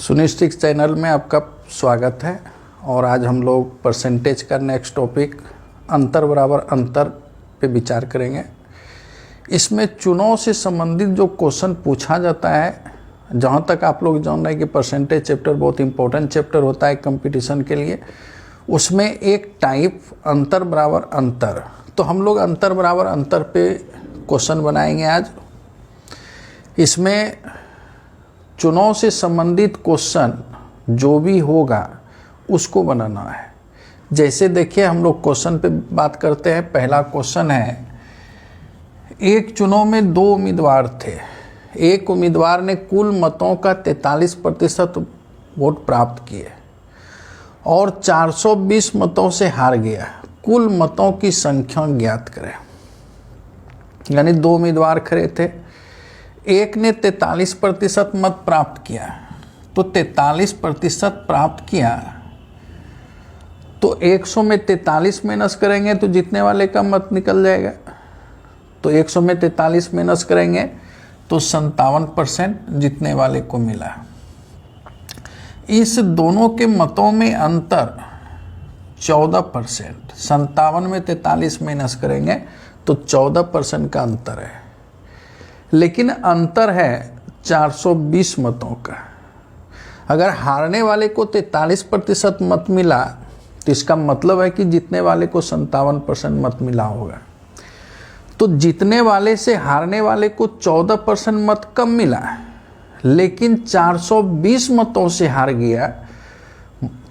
सुनिश्चित चैनल में आपका स्वागत है। और आज हम लोग परसेंटेज का नेक्स्ट टॉपिक अंतर बराबर अंतर पे विचार करेंगे। इसमें चुनाव से संबंधित जो क्वेश्चन पूछा जाता है, जहाँ तक आप लोग जान रहे हैं कि परसेंटेज चैप्टर बहुत इंपॉर्टेंट चैप्टर होता है कंपटीशन के लिए, उसमें एक टाइप अंतर बराबर अंतर। तो हम लोग अंतर बराबर अंतर पे क्वेश्चन बनाएंगे आज। इसमें चुनाव से संबंधित क्वेश्चन जो भी होगा उसको बनाना है। जैसे देखिए हम लोग क्वेश्चन पे बात करते हैं। पहला क्वेश्चन है, एक चुनाव में दो उम्मीदवार थे। एक उम्मीदवार ने कुल मतों का 43% वोट प्राप्त किए और 420 मतों से हार गया। कुल मतों की संख्या ज्ञात करें। यानी दो उम्मीदवार खड़े थे, एक ने 43% मत प्राप्त किया, तो 43% प्राप्त किया तो 100 में 43 माइनस करेंगे तो जीतने वाले का मत निकल जाएगा। तो 100 में 43 माइनस करेंगे तो 57% जीतने वाले को मिला। इस दोनों के मतों में अंतर 14%। 57 में 43 माइनस करेंगे तो 14% का अंतर है, लेकिन अंतर है 420 मतों का। अगर हारने वाले को 43% मत मिला तो इसका मतलब है कि जीतने वाले को 57% मत मिला होगा। तो जीतने वाले से हारने वाले को 14% मत कम मिला, लेकिन 420 मतों से हार गया।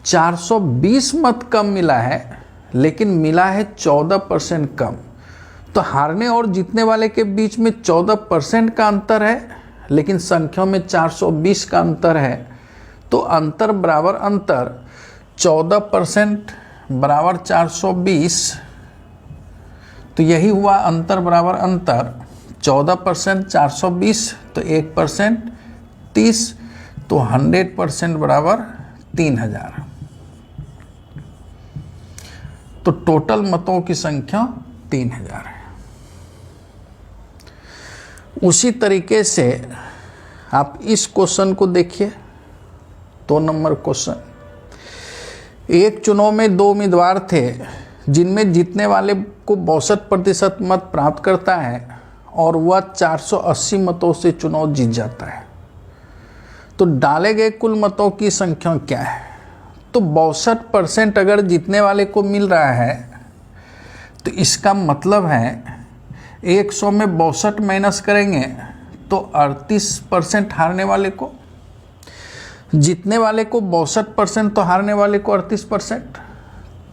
420 मत कम मिला है, लेकिन मिला है 14% कम। तो हारने और जीतने वाले के बीच में 14% का अंतर है, लेकिन संख्या में 420 का अंतर है। तो अंतर बराबर अंतर 14% बराबर 420। तो यही हुआ अंतर बराबर अंतर। 14% 420 तो 1% 30, तो 100% बराबर 3000। तो टोटल मतों की संख्या 3000 है। उसी तरीके से आप इस क्वेश्चन को देखिए। 2 नंबर क्वेश्चन, एक चुनाव में दो उम्मीदवार थे जिनमें जीतने वाले को 62% मत प्राप्त करता है और वह 480 मतों से चुनाव जीत जाता है। तो डाले गए कुल मतों की संख्या क्या है? तो 62% अगर जीतने वाले को मिल रहा है तो इसका मतलब है 100 में 62 माइनस करेंगे तो 38% हारने वाले को। जीतने वाले को 62% तो हारने वाले को 38%।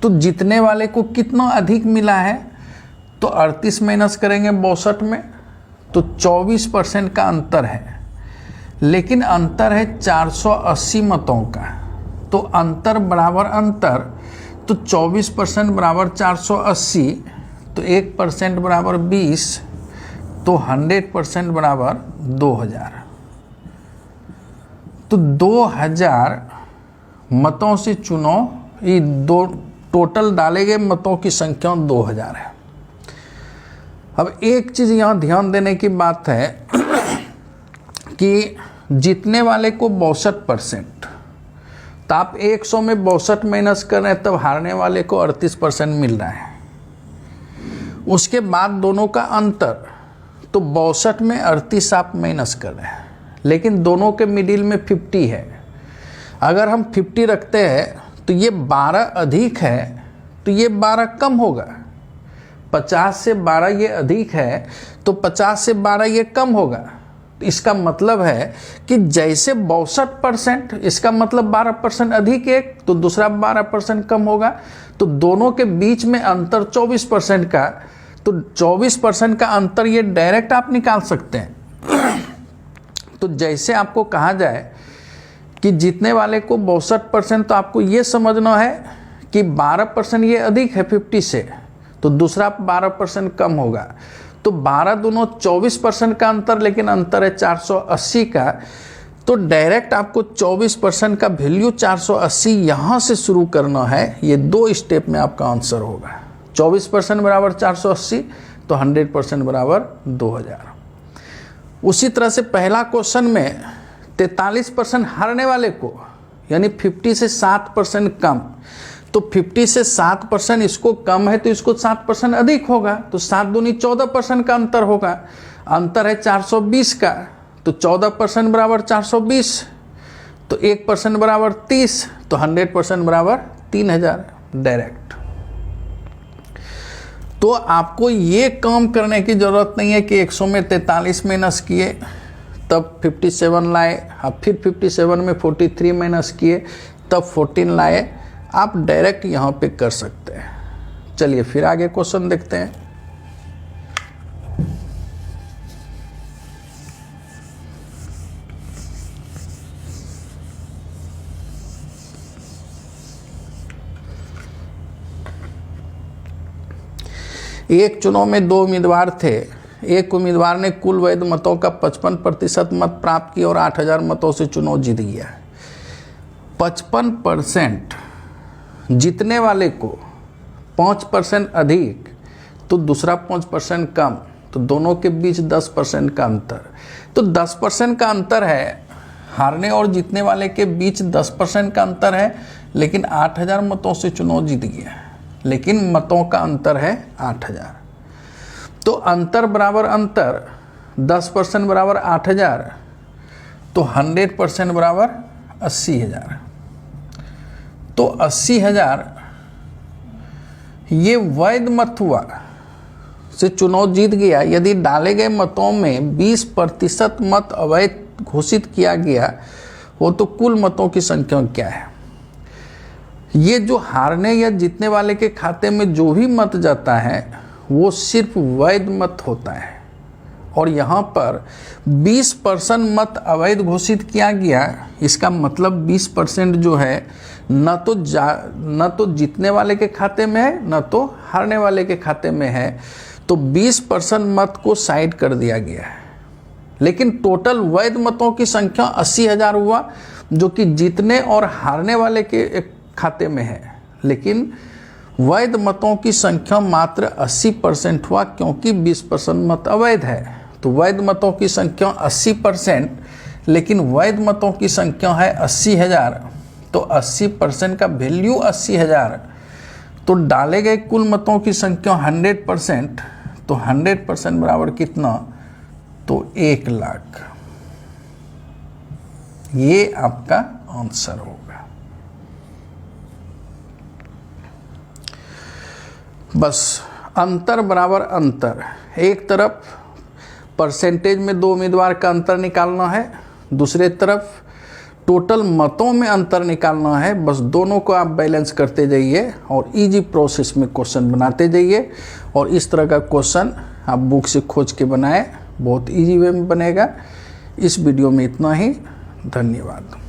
तो जीतने वाले को कितना अधिक मिला है? तो 38 माइनस करेंगे 62 में तो 24% का अंतर है, लेकिन अंतर है 480 मतों का। तो अंतर बराबर अंतर, तो 24% बराबर 480, तो 1% बराबर 20, तो 100% बराबर 2000। तो 2000 मतों से चुनाव, ये दो टोटल डाले गए मतों की संख्या 2000 है। अब एक चीज़ यहाँ ध्यान देने की बात है कि जीतने वाले को 62%, तो आप 100 में 62 माइनस कर रहे हैं, तब हारने वाले को 38% मिल रहा है। उसके बाद दोनों का अंतर, तो 62 में 38 आप माइनस कर रहे हैं, लेकिन दोनों के मिडिल में 50 है। अगर हम 50 रखते हैं तो ये 12 अधिक है, तो ये 12 कम होगा। 50 से 12 ये अधिक है, तो 50 से 12 ये कम होगा। इसका मतलब है कि जैसे 62%, इसका मतलब 12% अधिक एक, तो दूसरा 12% कम होगा। तो दोनों के बीच में अंतर 24% का, तो 24% का अंतर ये डायरेक्ट आप निकाल सकते हैं। तो जैसे आपको कहा जाए कि जीतने वाले को 62%, तो आपको ये समझना है कि 12% ये अधिक है 50 से, तो दूसरा 12% कम होगा। तो 12 दोनों 24% का अंतर, लेकिन अंतर है 480 का। तो डायरेक्ट आपको 24% का वैल्यू 480 यहाँ से शुरू करना है। ये 2 स्टेप में आपका आंसर होगा। 24% बराबर 480, तो 100% बराबर 2000। उसी तरह से पहला क्वेश्चन में 43% हारने वाले को, यानी 50 से 7% कम। तो 50 से 7% इसको कम है तो इसको 7% अधिक होगा, तो 7 दूनी 14% का अंतर होगा। अंतर है 420 का, तो 14% बराबर 420, तो 1% बराबर 30, तो 100% बराबर 3000 डायरेक्ट। तो आपको ये काम करने की ज़रूरत नहीं है कि 100 में 43 माइनस किए तब 57 लाए, अब फिर 57 में 43 माइनस किए तब 14 लाए। आप डायरेक्ट यहाँ पे कर सकते हैं। चलिए फिर आगे क्वेश्चन देखते हैं। एक चुनाव में 2 उम्मीदवार थे। एक उम्मीदवार ने कुल वैध मतों का 55% मत प्राप्त किए और 8000 मतों से चुनाव जीत गया। 55% जीतने वाले को 5% अधिक तो दूसरा 5% कम, तो दोनों के बीच 10% का अंतर। तो 10% का अंतर है, हारने और जीतने वाले के बीच 10% का अंतर है, लेकिन 8000 मतों से चुनाव जीत गया, लेकिन मतों का अंतर है 8000। तो अंतर बराबर अंतर, 10% बराबर 8000, तो 100% बराबर 80000। तो 80000 ये वैध मत हुआ से चुनाव जीत गया। यदि डाले गए मतों में 20% मत अवैध घोषित किया गया हो तो कुल मतों की संख्या क्या है? ये जो हारने या जीतने वाले के खाते में जो भी मत जाता है वो सिर्फ वैध मत होता है, और यहाँ पर 20% मत अवैध घोषित किया गया। इसका मतलब 20% जो है न तो जीतने वाले के खाते में है न तो हारने वाले के खाते में है, तो 20% मत को साइड कर दिया गया है। लेकिन टोटल वैध मतों की संख्या 80000 हुआ, जो कि जीतने और हारने वाले के खाते में है, लेकिन वैध मतों की संख्या मात्र 80% हुआ, क्योंकि 20% मत अवैध है। तो वैध मतों की संख्या 80%, लेकिन वैध मतों की संख्या है 80000, तो 80% का वैल्यू 80000। तो डाले गए कुल मतों की संख्या 100%, तो 100% बराबर कितना? तो 1 लाख। ये आपका आंसर होगा। बस अंतर बराबर अंतर, एक तरफ परसेंटेज में 2 उम्मीदवार का अंतर निकालना है, दूसरे तरफ टोटल मतों में अंतर निकालना है। बस दोनों को आप बैलेंस करते जाइए और इजी प्रोसेस में क्वेश्चन बनाते जाइए, और इस तरह का क्वेश्चन आप बुक से खोज के बनाएं, बहुत इजी वे में बनेगा। इस वीडियो में इतना ही, धन्यवाद।